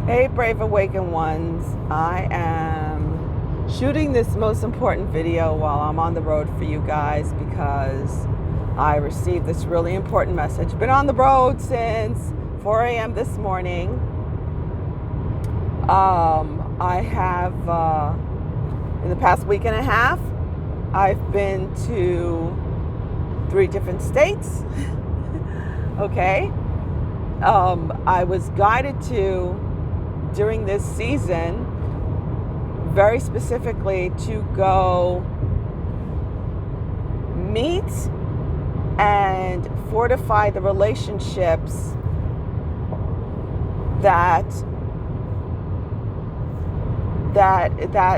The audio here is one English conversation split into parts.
Hey, brave awakened ones. I am shooting this most important video while I'm on the road for you guys because I received this really important message. Been on the road since 4 a.m. this morning. I have, in the past week and a half, I've been to 3 different states. Okay. I was guided to, during this season, very specifically to go meet and fortify the relationships that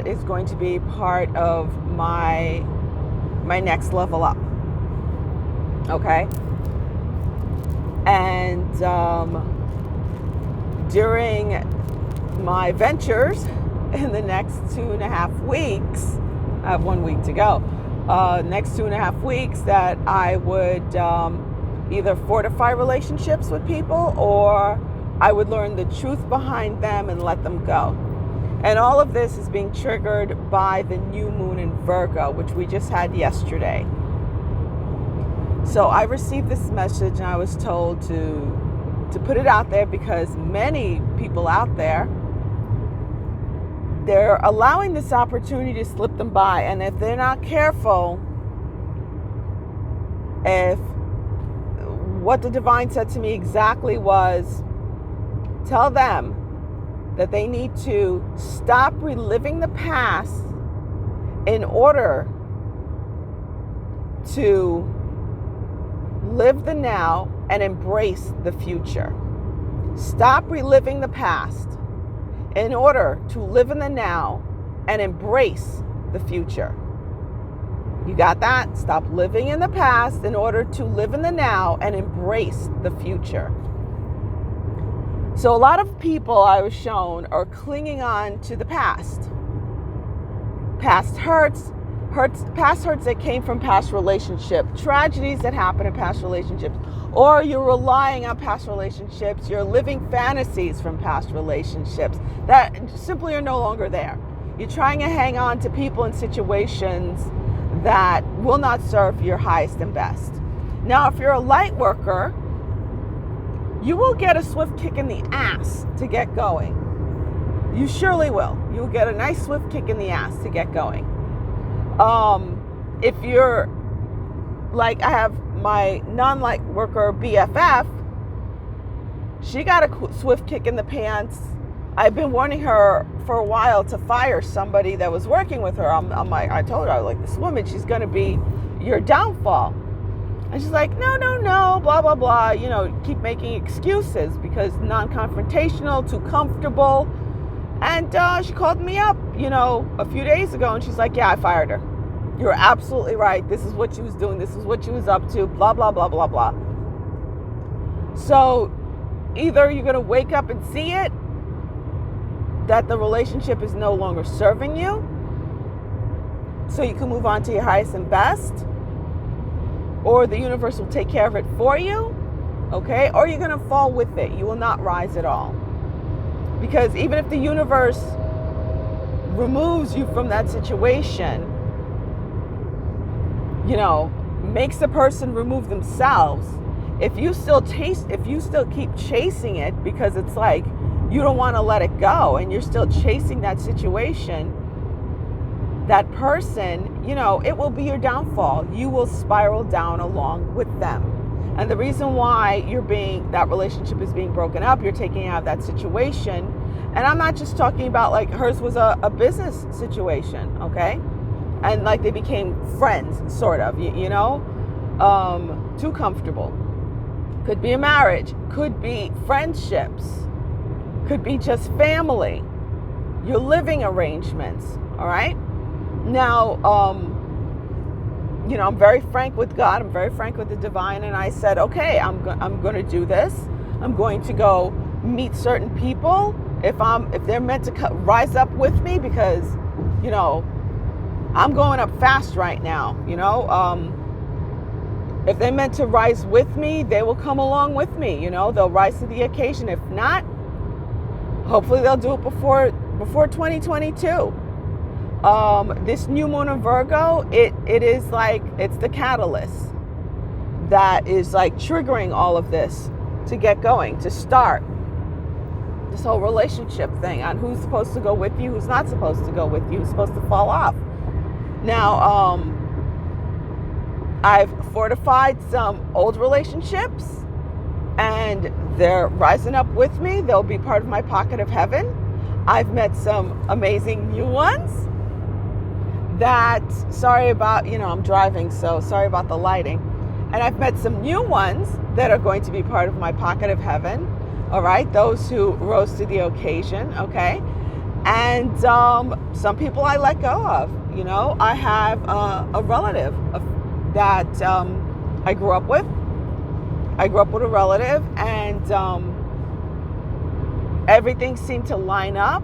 is going to be part of my next level up. Okay. And during my ventures in the next 2.5 weeks, I have 1 week to go, next 2.5 weeks, that I would either fortify relationships with people or I would learn the truth behind them and let them go. And all of this is being triggered by the new moon in Virgo, which we just had yesterday. So I received this message and I was told to put it out there because many people out there, they're allowing this opportunity to slip them by. And if they're not careful, if what the divine said to me exactly was, tell them that they need to stop reliving the past in order to live the now and embrace the future. Stop reliving the past in order to live in the now and embrace the future. You got that? Stop living in the past in order to live in the now and embrace the future. So a lot of people, I was shown, are clinging on to the past. Past hurts that came from past relationship, tragedies that happen in past relationships, or you're relying on past relationships, you're living fantasies from past relationships that simply are no longer there. You're trying to hang on to people and situations that will not serve your highest and best. Now, if you're a light worker, you will get a swift kick in the ass to get going. You surely will. You'll get a nice swift kick in the ass to get going. If you're like, I have my non-light worker BFF, she got a swift kick in the pants. I've been warning her for a while to fire somebody that was working with her. I told her, like, this woman, she's going to be your downfall. And she's like, no, blah, blah, blah. Keep making excuses because non-confrontational, too comfortable. And she called me up, a few days ago, and she's like, yeah, I fired her. You're absolutely right. This is what she was doing. This is what she was up to, blah, blah, blah, blah, blah. So either you're going to wake up and see it, that the relationship is no longer serving you, so you can move on to your highest and best, or the universe will take care of it for you, okay? Or you're going to fall with it. You will not rise at all. Because even if the universe removes you from that situation, makes the person remove themselves, if you still keep chasing it because it's like you don't want to let it go and you're still chasing that situation, that person, it will be your downfall. You will spiral down along with them. And the reason why that relationship is being broken up, you're taking out of that situation. And I'm not just talking about, like, hers was a business situation, okay? And like they became friends, sort of, too comfortable. Could be a marriage, could be friendships, could be just family, your living arrangements, all right? Now, I'm very frank with God. I'm very frank with the divine. And I said, okay, I'm going to do this. I'm going to go meet certain people if they're meant to rise up with me, because, I'm going up fast right now, If they're meant to rise with me, they will come along with me, they'll rise to the occasion. If not, Hopefully they'll do it before 2022. This new moon in Virgo, it is like, it's the catalyst that is like triggering all of this to get going, to start this whole relationship thing on who's supposed to go with you, who's not supposed to go with you, who's supposed to fall off. Now, I've fortified some old relationships and they're rising up with me. They'll be part of my pocket of heaven. I've met some amazing new ones that, sorry about, I'm driving, so sorry about the lighting. And I've met some new ones that are going to be part of my pocket of heaven. All right, those who rose to the occasion, okay? And some people I let go of. I have a relative that I grew up with. I grew up with a relative, and everything seemed to line up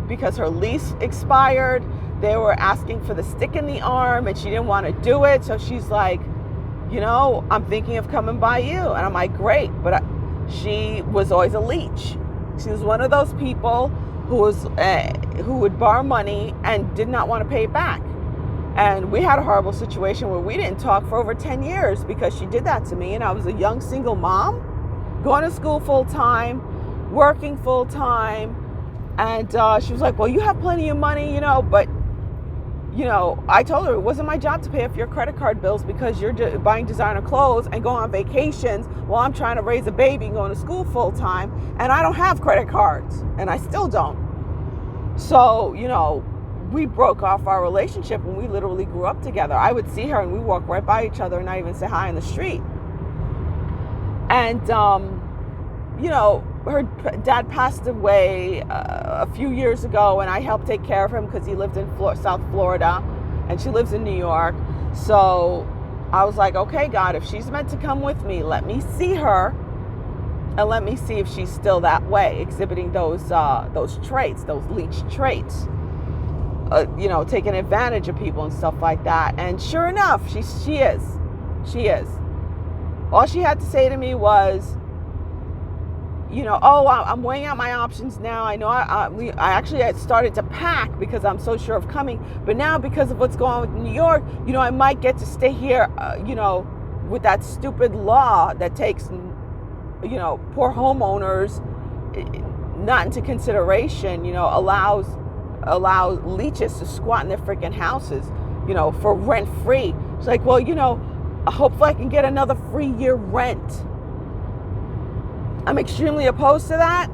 because her lease expired. They were asking for the stick in the arm, and she didn't want to do it. So she's like, I'm thinking of coming by you. And I'm like, great. But she was always a leech. She was one of those people who would borrow money and did not want to pay it back. And we had a horrible situation where we didn't talk for over 10 years because she did that to me. And I was a young single mom, going to school full time, working full time. And she was like, well, you have plenty of money, but I told her it wasn't my job to pay off your credit card bills because you're buying designer clothes and going on vacations while I'm trying to raise a baby and going to school full time. And I don't have credit cards, and I still don't. So, we broke off our relationship when we literally grew up together. I would see her and we walk right by each other and not even say hi in the street. And, her dad passed away a few years ago, and I helped take care of him because he lived in South Florida and she lives in New York. So I was like, okay, God, if she's meant to come with me, let me see her and let me see if she's still that way, exhibiting those traits, those leech traits, taking advantage of people and stuff like that. And sure enough, she is. All she had to say to me was, I'm weighing out my options now. I know I started to pack because I'm so sure of coming. But now because of what's going on with New York, I might get to stay here, with that stupid law that takes, poor homeowners not into consideration, allows leeches to squat in their freaking houses, for rent free. It's like, well, hopefully I can get another free year rent. I'm extremely opposed to that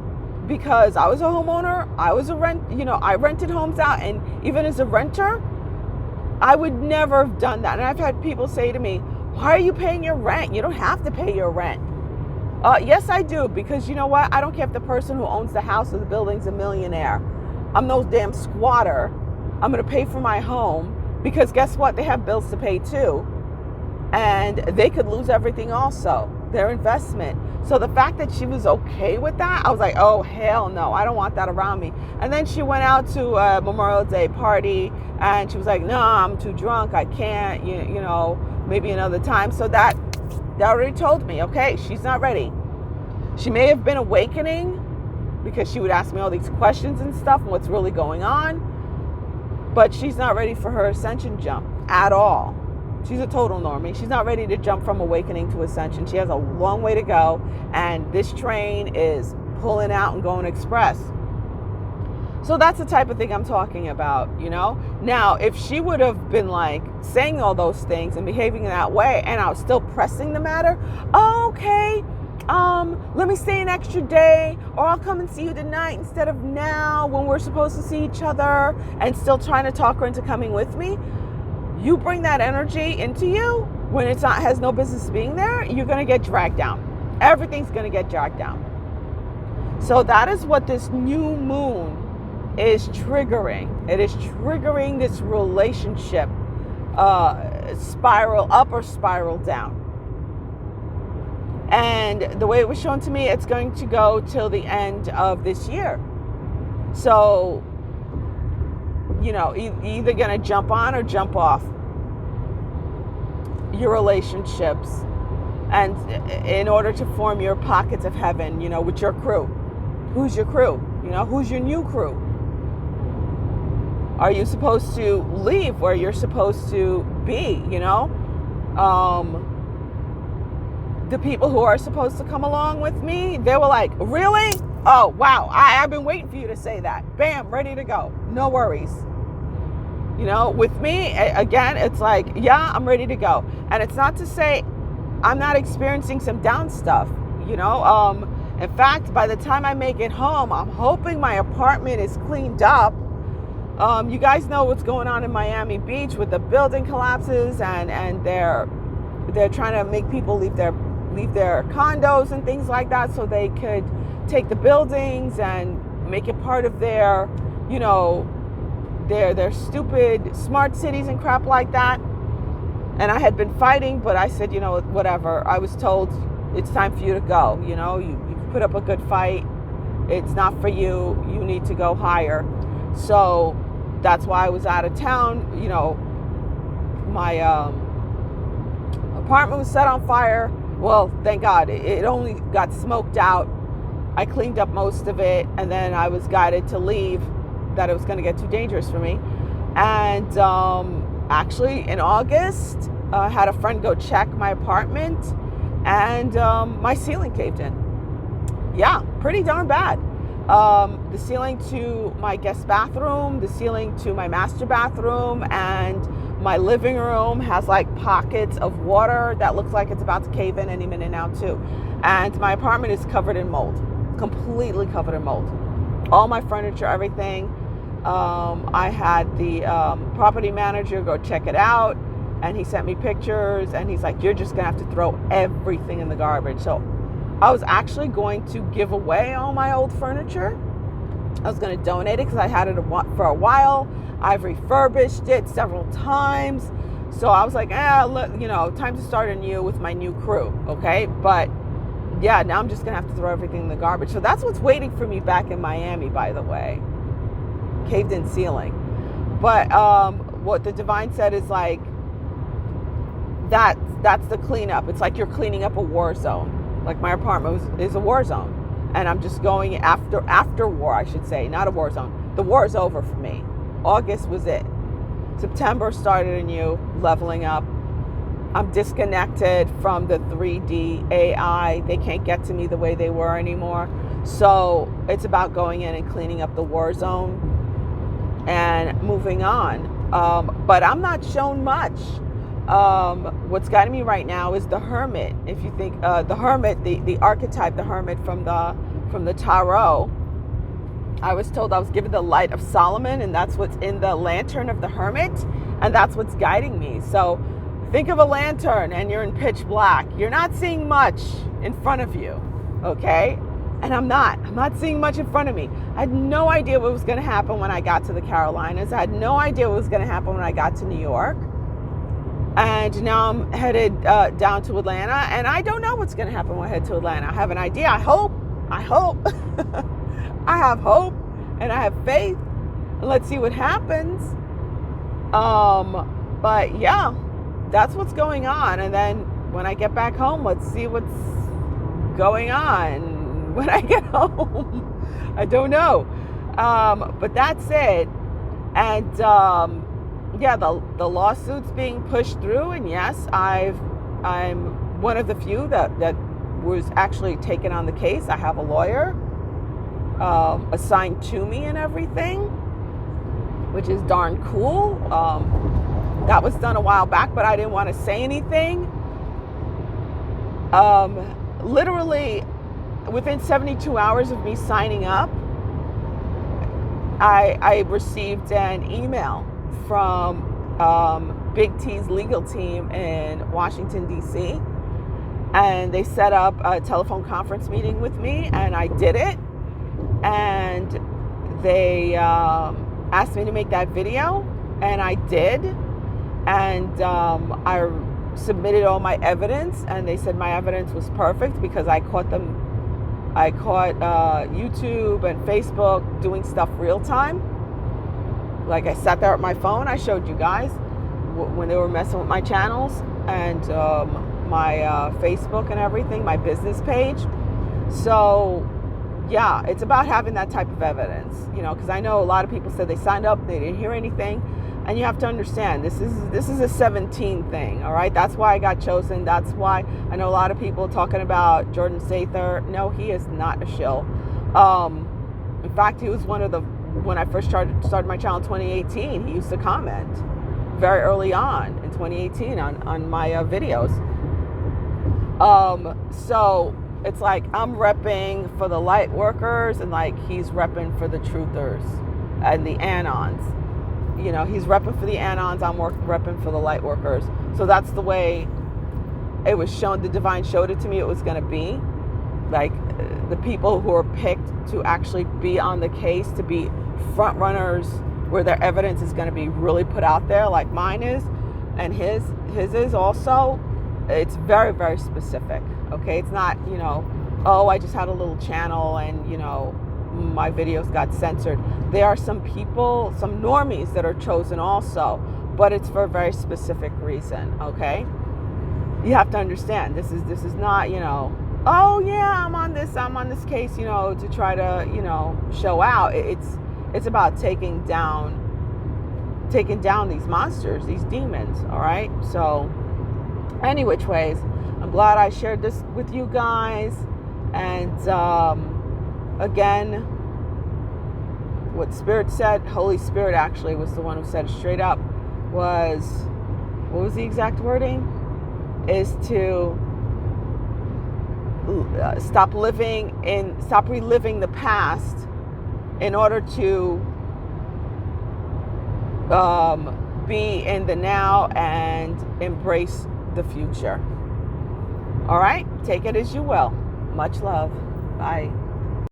because I was a homeowner. I was I rented homes out, and even as a renter, I would never have done that. And I've had people say to me, why are you paying your rent? You don't have to pay your rent. Yes, I do, because you know what? I don't care if the person who owns the house or the building's a millionaire. I'm no damn squatter. I'm going to pay for my home because guess what? They have bills to pay too. And they could lose everything also, their investment. So the fact that she was okay with that, I was like, oh, hell no, I don't want that around me. And then she went out to a Memorial Day party and she was like, no, I'm too drunk. I can't, maybe another time. So that already told me, okay, she's not ready. She may have been awakening because she would ask me all these questions and stuff and what's really going on. But she's not ready for her ascension jump at all. She's a total normie. She's not ready to jump from awakening to ascension. She has a long way to go. And this train is pulling out and going express. So that's the type of thing I'm talking about, Now, if she would have been like saying all those things and behaving in that way, and I was still pressing the matter, okay, let me stay an extra day, or I'll come and see you tonight instead of now when we're supposed to see each other, and still trying to talk her into coming with me. You bring that energy into you when it has no business being there, you're going to get dragged down. Everything's going to get dragged down. So that is what this new moon is triggering. It is triggering this relationship spiral up or spiral down. And the way it was shown to me, it's going to go till the end of this year. So, either going to jump on or jump off your relationships, and in order to form your pockets of heaven, with your crew. Who's your crew? You know, who's your new crew? Are you supposed to leave where you're supposed to be, you know? The people who are supposed to come along with me, they were like, really? Oh, wow. I've been waiting for you to say that. Bam, ready to go. No worries. You know, with me, again, it's like, yeah, I'm ready to go. And it's not to say I'm not experiencing some down stuff, you know. In fact, by the time I make it home, I'm hoping my apartment is cleaned up. You guys know what's going on in Miami Beach with the building collapses, and they're trying to make people leave their condos and things like that so they could take the buildings and make it part of their, you know, their stupid smart cities and crap like that. And I had been fighting, but I said, you know, whatever. I was told it's time for you to go. You know, you put up a good fight. It's not for you. You need to go higher. So that's why I was out of town. You know, my apartment was set on fire. Well, thank God, it only got smoked out. I cleaned up most of it, and then I was guided to leave, that it was going to get too dangerous for me. And actually, in August, I had a friend go check my apartment, and my ceiling caved in. Yeah, pretty darn bad. The ceiling to my guest bathroom, the ceiling to my master bathroom, and my living room has like pockets of water that looks like it's about to cave in any minute now too. And my apartment is covered in mold, completely covered in mold. All my furniture, everything. I had the property manager go check it out, and he sent me pictures, and he's like, you're just gonna have to throw everything in the garbage. So I was actually going to give away all my old furniture. I was going to donate it because I had it for a while. I've refurbished it several times. So I was like, you know, time to start anew with my new crew, okay? But yeah, now I'm just going to have to throw everything in the garbage. So that's what's waiting for me back in Miami, by the way. Caved in ceiling. But what the divine said is like, that's the cleanup. It's like you're cleaning up a war zone. Like my apartment is a war zone. And I'm just going after war, I should say, not a war zone. The war is over for me. August was it. September started anew, leveling up. I'm disconnected from the 3D AI. They can't get to me the way they were anymore. So it's about going in and cleaning up the war zone and moving on. But I'm not shown much. What's guiding me right now is the Hermit. If you think the Hermit, the archetype, the Hermit from the Tarot, I was told I was given the light of Solomon, and that's what's in the lantern of the Hermit, and that's what's guiding me. So think of a lantern, and you're in pitch black. You're not seeing much in front of you, okay? And I'm not seeing much in front of me. I had no idea what was going to happen when I got to the Carolinas. I had no idea what was going to happen when I got to New York. And now I'm headed down to Atlanta, and I don't know what's going to happen when I head to Atlanta. I have an idea. I hope. I have hope, and I have faith. And let's see what happens. But yeah, that's what's going on. And then when I get back home, let's see what's going on when I get home. I don't know. But that's it. And yeah, the lawsuit's being pushed through, and yes, I'm one of the few that was actually taken on the case. I have a lawyer assigned to me and everything, which is darn cool. That was done a while back, but I didn't want to say anything. Literally, within 72 hours of me signing up, I received an email from Big T's legal team in Washington, D.C. And they set up a telephone conference meeting with me, and I did it. And they asked me to make that video, and I did. And I submitted all my evidence, and they said my evidence was perfect because I caught YouTube and Facebook doing stuff real time. Like I sat there at my phone, I showed you guys when they were messing with my channels and my Facebook and everything, my business page. So yeah, it's about having that type of evidence, because I know a lot of people said they signed up, they didn't hear anything. And you have to understand, this is a 17 thing, all right? That's why I got chosen. That's why I know a lot of people talking about Jordan Sather. No, he is not a shill. In fact, he was one of the, when I first started my channel in 2018, he used to comment very early on in 2018 on my videos. So it's like I'm repping for the light workers, and like he's repping for the truthers and the anons. He's repping for the anons, I'm repping for the light workers. So that's the way it was shown. The divine showed it to me it was going to be. Like the people who are picked to actually be on the case, to be front runners, where their evidence is going to be really put out there, like mine is, and his is also. It's very, very specific. Okay, it's not, oh, I just had a little channel and, my videos got censored. There are some people, some normies that are chosen also, but it's for a very specific reason. Okay, you have to understand, this is not, oh yeah, I'm on this case, to try to, show out. It's about taking down these monsters, these demons. All right, so any which ways, I'm glad I shared this with you guys. And again, what Spirit said, Holy Spirit actually was the one who said it straight up, was, what was the exact wording? Is to stop reliving the past in order to be in the now and embrace the future. All right, take it as you will. Much love. Bye.